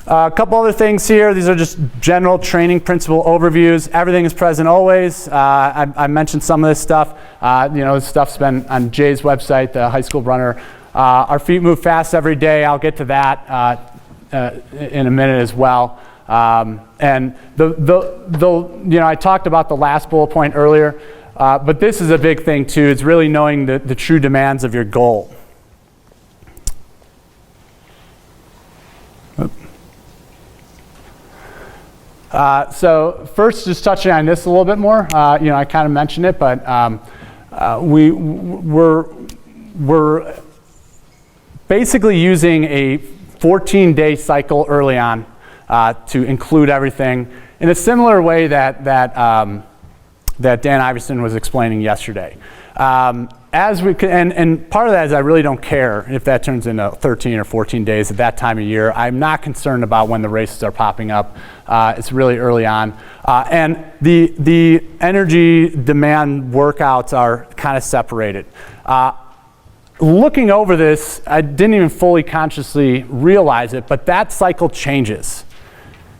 A couple other things here. These are just general training principle overviews. Everything is present always. I mentioned some of this stuff. This stuff's been on Jay's website, the High School Runner. Our feet move fast every day. I'll get to that in a minute as well. And I talked about the last bullet point earlier, but this is a big thing too. It's really knowing the true demands of your goal. So first, just touching on this a little bit more. I kind of mentioned it, but we're basically using a 14-day cycle early on to include everything in a similar way that Dan Iverson was explaining yesterday. And part of that is I really don't care if that turns into 13 or 14 days at that time of year. I'm not concerned about when the races are popping up. It's really early on. And the energy demand workouts are kind of separated. Looking over this, I didn't even fully consciously realize it, but that cycle changes.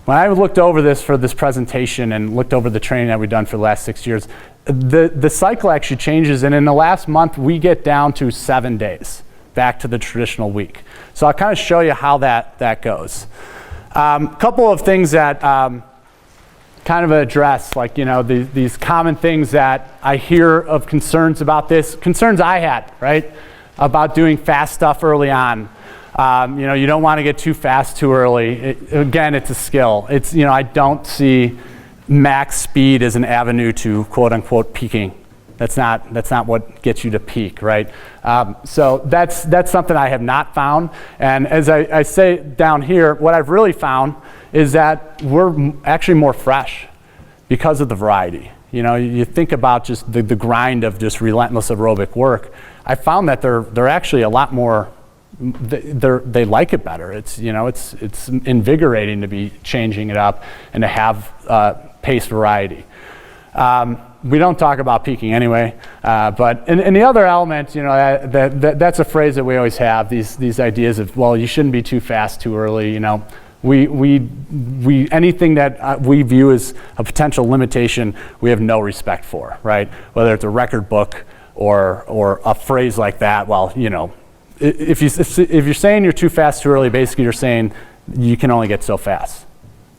When I looked over this for this presentation and looked over the training that we've done for the last 6 years, the cycle actually changes, and in the last month we get down to 7 days back to the traditional week. So I'll kind of show you how that goes. Couple of things that kind of address, like these common things that I hear of concerns about this, concerns I had, right, about doing fast stuff early on. You don't want to get too fast too early. Again, it's a skill. I don't see max speed as an avenue to quote unquote peaking. That's not what gets you to peak, right? So that's something I have not found. And as I say down here, what I've really found is that we're actually more fresh because of the variety. You think about just the grind of just relentless aerobic work. I found that they're actually a lot more. They like it better. It's invigorating to be changing it up and to have pace variety. We don't talk about peaking anyway, but and the other element, that's a phrase that we always have. These ideas of, well, you shouldn't be too fast too early. We anything that we view as a potential limitation, we have no respect for, right? Whether it's a record book or a phrase like that. Well, if you're saying you're too fast too early, basically you're saying you can only get so fast,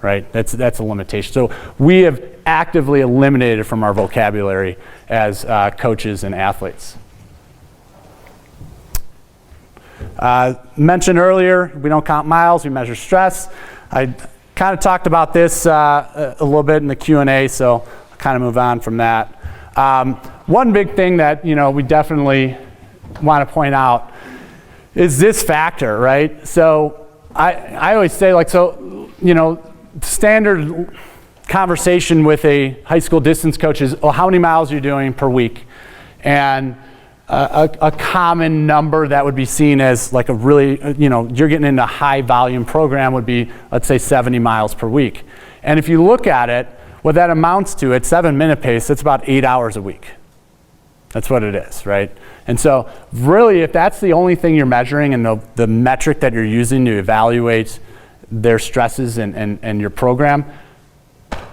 right? That's a limitation. So we have actively eliminated it from our vocabulary as coaches and athletes. Mentioned earlier, we don't count miles, we measure stress. I kind of talked about this a little bit in the Q&A, so I'll kind of move on from that. One big thing that we definitely want to point out is this factor, right? So I always say, standard conversation with a high school distance coach is, how many miles are you doing per week? And a common number that would be seen as like a really, you're getting into a high volume program would be, let's say 70 miles per week. And if you look at it, what that amounts to at 7-minute pace, it's about 8 hours a week. That's what it is, right? And so really, if that's the only thing you're measuring and the metric that you're using to evaluate their stresses and your program,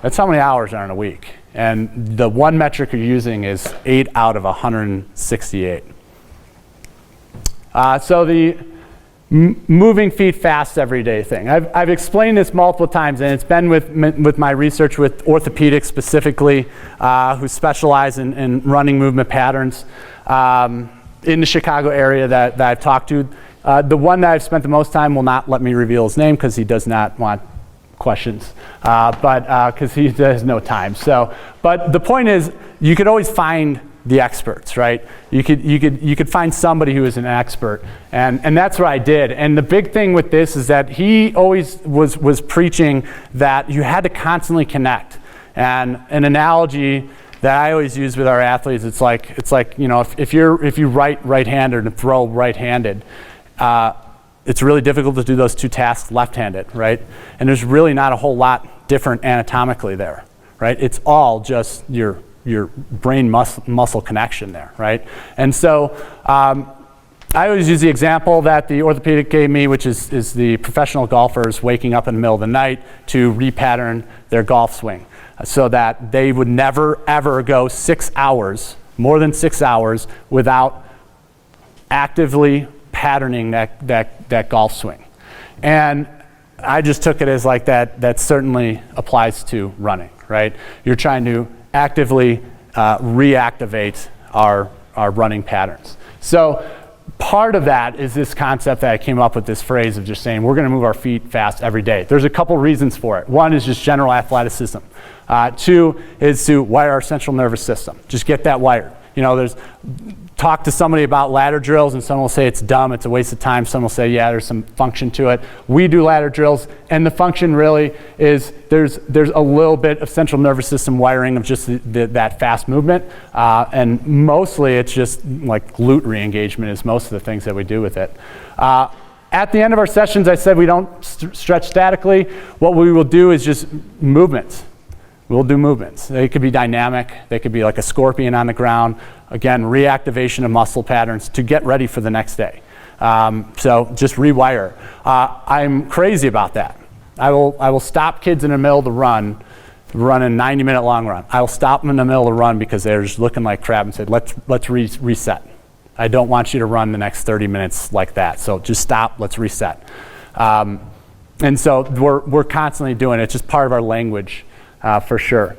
that's how many hours are in a week. And the one metric you're using is 8 out of 168. So the moving feet fast every day thing. I've explained this multiple times, and it's been with my research with orthopedics specifically, who specialize in running movement patterns in the Chicago area that I've talked to. The one that I've spent the most time will not let me reveal his name because he does not want questions, but because he has no time. So, but the point is, you could always find the experts, right? You could find somebody who is an expert, and that's what I did. And the big thing with this is that he always was preaching that you had to constantly connect. And an analogy that I always use with our athletes, it's like if you right-handed and throw right-handed, it's really difficult to do those two tasks left-handed, right? And there's really not a whole lot different anatomically there, right? It's all just your brain muscle connection there, right? And so I always use the example that the orthopedic gave me, which is the professional golfers waking up in the middle of the night to repattern their golf swing so that they would never, ever go 6 hours, more than 6 hours, without actively patterning that golf swing. And I just took it as like that certainly applies to running, right? You're trying to actively reactivate our running patterns. So part of that is this concept that I came up with, this phrase of just saying we're going to move our feet fast every day. There's a couple reasons for it. One is just general athleticism. Two is to wire our central nervous system. Just get that wired. You know, talk to somebody about ladder drills and someone will say it's dumb, it's a waste of time. Some will say, yeah, there's some function to it. We do ladder drills, and the function really is there's a little bit of central nervous system wiring of just that fast movement, and mostly it's just like glute re-engagement is most of the things that we do with it. At the end of our sessions, I said we don't stretch statically. What we will do is just movements. We'll do movements. They could be dynamic. They could be like a scorpion on the ground. Again, reactivation of muscle patterns to get ready for the next day. So just rewire. I'm crazy about that. I will stop kids in the middle of the run a 90-minute long run. I will stop them in the middle of the run because they're just looking like crap and say, let's reset. I don't want you to run the next 30 minutes like that. So just stop, let's reset. And so we're constantly doing it. It's just part of our language. For sure.